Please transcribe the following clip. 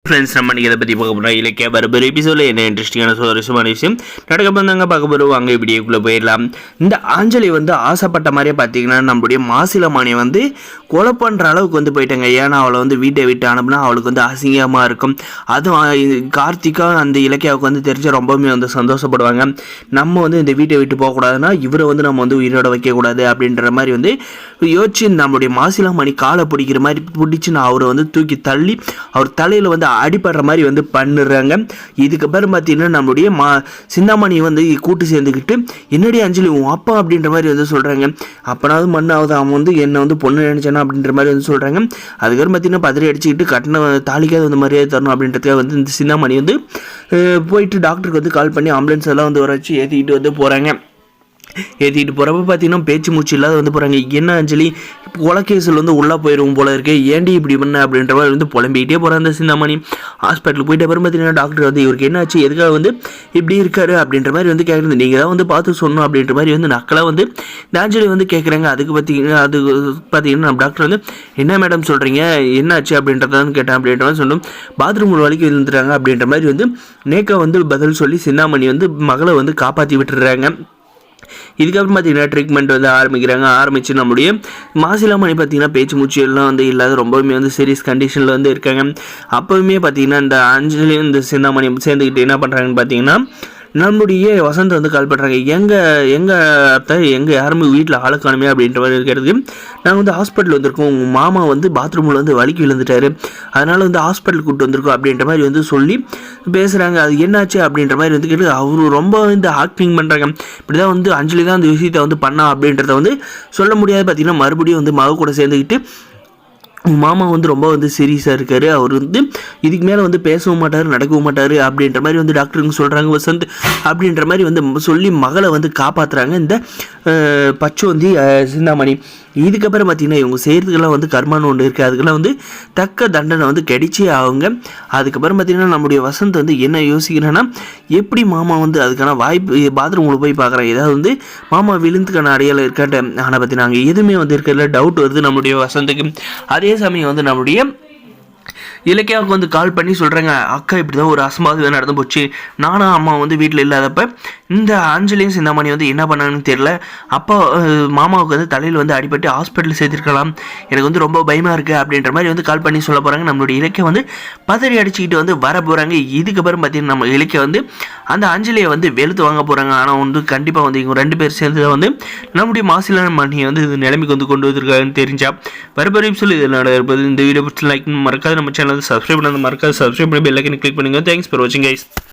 Friends நம்ம இதை பற்றி பார்க்க போகிறோம். இலக்கிய பரபர எபிசோடில் என்ன இன்ட்ரெஸ்டிங்கான சுவாரஸ்யமான விஷயம் நடக்க போந்தாங்க பார்க்க போகிறோம். வாங்க வீடியோக்குள்ளே போயிடலாம். இந்த ஆஞ்சலி ஆசைப்பட்ட மாதிரியே பார்த்தீங்கன்னா நம்மளுடைய மாசிலமானியை கொலை பண்ணுற அளவுக்கு போயிட்டாங்க. ஏன்னா அவளை வீட்டை விட்டு அனுப்புனா அவளுக்கு அசிங்கமாக இருக்கும். அதுவும் கார்த்திகா அந்த இலக்கியாவுக்கு தெரிஞ்ச ரொம்பவுமே சந்தோஷப்படுவாங்க. நம்ம இந்த வீட்டை விட்டு போகக்கூடாதுன்னா இவரை நம்ம உயிரோட வைக்கக்கூடாது அப்படின்ற மாதிரி யோசிச்சு நம்மளுடைய மாசிலமானி காலை பிடிக்கிற மாதிரி பிடிச்சி நான் அவரை தூக்கி தள்ளி அவர் தலையில் அடிப்படுற மாதிரி பண்ணுறாங்க. இதுக்கப்புறம் பார்த்தீங்கன்னா நம்மளுடைய சிந்தாமணியை கூட்டு சேர்ந்துக்கிட்டு என்னடி அஞ்சலி உன் அப்பா அப்படின்ற மாதிரி சொல்கிறாங்க. அப்போனாவது மண்ணாவது அவன் என்னை பொண்ணு நினைச்சானா அப்படின்ற மாதிரி சொல்கிறாங்க. அதுக்கப்புறம் பார்த்தீங்கன்னா பதறி அடிச்சுக்கிட்டு கட்டின தாலிக்காவது மரியாதை தரணும் அப்படின்றதுக்காக இந்த சிந்தாமணி போயிட்டு டாக்டருக்கு கால் பண்ணி ஆம்புலன்ஸ் எல்லாம் வர வச்சு ஏற்றிக்கிட்டு போகிறாங்க. ஏற்றிட்டு போகிறப்ப பார்த்தீங்கன்னா பேச்சு மூச்சு இல்லாத போகிறாங்க. என்ன அஞ்சலி கொலைக்கேசில் உள்ளே போயிடுவோம் போல இருக்கு, ஏண்டி இப்படி பண்ண அப்படின்ற மாதிரி புலம்பிக்கிட்டே போகிறாங்க. அந்த சிந்தாமணி ஹாஸ்பிட்டலுக்கு போயிட்டு அப்புறம் பார்த்தீங்கன்னா டாக்டர் இவருக்கு என்ன ஆச்சு, எதுக்காக இப்படி இருக்காரு அப்படின்ற மாதிரி கேட்குறது. நீங்கள் தான் பார்த்து சொன்னோம் அப்படின்ற மாதிரி நக்கலாக இந்த அஞ்சலி கேட்குறாங்க. அதுக்கு பார்த்தீங்கன்னா நம்ம டாக்டர் என்ன மேடம் சொல்கிறீங்க, என்னாச்சு அப்படின்றதான் கேட்டேன். அப்படின்ற மாதிரி சொன்னோம். பாத்ரூம் வலிக்கு விழுந்துட்டாங்க அப்படின்ற மாதிரி நேக்கா பதில் சொல்லி சிந்தாமணி மகளை காப்பாற்றி விட்டுறாங்க. இதுக்கப்புறம் பார்த்தீங்கன்னா ட்ரீட்மெண்ட் ஆரம்பிச்சு நம்மளுடைய மாசிலாமணி பார்த்தீங்கன்னா பேச்சு மூச்சு எல்லாம் இல்லாத ரொம்பவுமே சீரியஸ் கண்டிஷனில் இருக்காங்க. அப்போவுமே பார்த்தீங்கன்னா இந்த அஞ்சலி இந்த சிந்தாமணி சேர்ந்துக்கிட்டு என்ன பண்ணுறாங்கன்னு பார்த்தீங்கன்னா நம்மளுடைய வசந்த் கால் பண்ணுறாங்க. எங்கள் யாருமே வீட்டில் ஆளை காணுமே அப்படின்ற மாதிரி இருக்கிறது. நாங்கள் ஹாஸ்பிட்டல் வந்திருக்கோம், உங்கள் மாமா பாத்ரூமில் வலிக்கு விழுந்துட்டாரு, அதனால் ஹாஸ்பிட்டல் கூப்பிட்டு வந்திருக்கோம் அப்படின்ற மாதிரி சொல்லி பேசுகிறாங்க. அது என்னாச்சு அப்படின்ற மாதிரி கேட்டு அவரு ரொம்ப ஆக்டிங் பண்ணுறாங்க. இப்படி தான் அஞ்சலி தான் அந்த விஷயத்தை பண்ணா அப்படின்றத சொல்ல முடியாது. பார்த்தீங்கன்னா மறுபடியும் மக கூட சேர்ந்துக்கிட்டு மாமா ரொம்ப சீரியஸாக இருக்கார், அவர் இதுக்கு மேலே பேசவும் மாட்டார் நடக்கவும் மாட்டார் அப்படின்ற மாதிரி டாக்டருங்க சொல்கிறாங்க. வசந்த் அப்படின்ற மாதிரி சொல்லி மகளை காப்பாற்றுறாங்க இந்த பச்சோந்தி சிந்தாமணி. இதுக்கப்புறம் பார்த்தீங்கன்னா இவங்க செய்கிறதுக்கெல்லாம் கர்மான்னு ஒன்று இருக்குது, அதுக்கெல்லாம் தக்க தண்டனை கிடைச்சே ஆகுங்க. அதுக்கப்புறம் பார்த்தீங்கன்னா நம்முடைய வசந்த் என்ன யோசிக்கிறேன்னா எப்படி மாமா அதுக்கான வாய்ப்பு பாத்ரூமில் போய் பார்க்குறாங்க, ஏதாவது மாமா விழுந்துக்கான அடையாளம் இருக்கான்ட்டு. ஆனால் பற்றி நாங்கள் எதுவுமே இருக்கிறதுல டவுட் வருது நம்முடைய வசந்துக்கு. அதே சமயம் நம்முடைய இலக்கியாவுக்கு கால் பண்ணி சொல்கிறாங்க, அக்கா இப்படி தான் ஒரு அசம்பாவிதம் நடந்து போச்சு, நானும் அம்மா வீட்டில் இல்லாதப்ப இந்த அஞ்சலியும் சிந்தாமணி என்ன பண்ணாங்கன்னு தெரியல, அப்போ மாமாவுக்கு தலையில் அடிபட்டு ஹாஸ்பிட்டல் சேர்த்துருக்கலாம், எனக்கு ரொம்ப பயமாக இருக்குது அப்படின்ற மாதிரி கால் பண்ணி சொல்ல போகிறாங்க. நம்மளுடைய இலக்கிய பதறி அடிச்சுக்கிட்டு வர போகிறாங்க. இதுக்கப்புறம் பார்த்தீங்கன்னா நம்ம இலக்கிய அந்த அஞ்சலியை வெளுத்து வாங்க போகிறாங்க. ஆனால் கண்டிப்பாக இவங்க ரெண்டு பேர் சேர்ந்து நம்முடைய மாசிலாமணியை இது நிலைமைக்கு கொண்டு வந்திருக்காங்கன்னு தெரிஞ்சா வரப்பறையும் சொல்லி இதில் நடப்பது. இந்த வீடியோ பிடிச்சி லைக் மறக்காது, நம்ம சேனல் சப்ஸ்கிரைப் பண்ணாத மறக்காது சப்ஸ்கிரைப் பண்ணி பெல் ஐக்கனை கிளிக் பண்ணுங்க. தேங்க்ஸ் ஃபார் வாட்சிங் கைஸ்.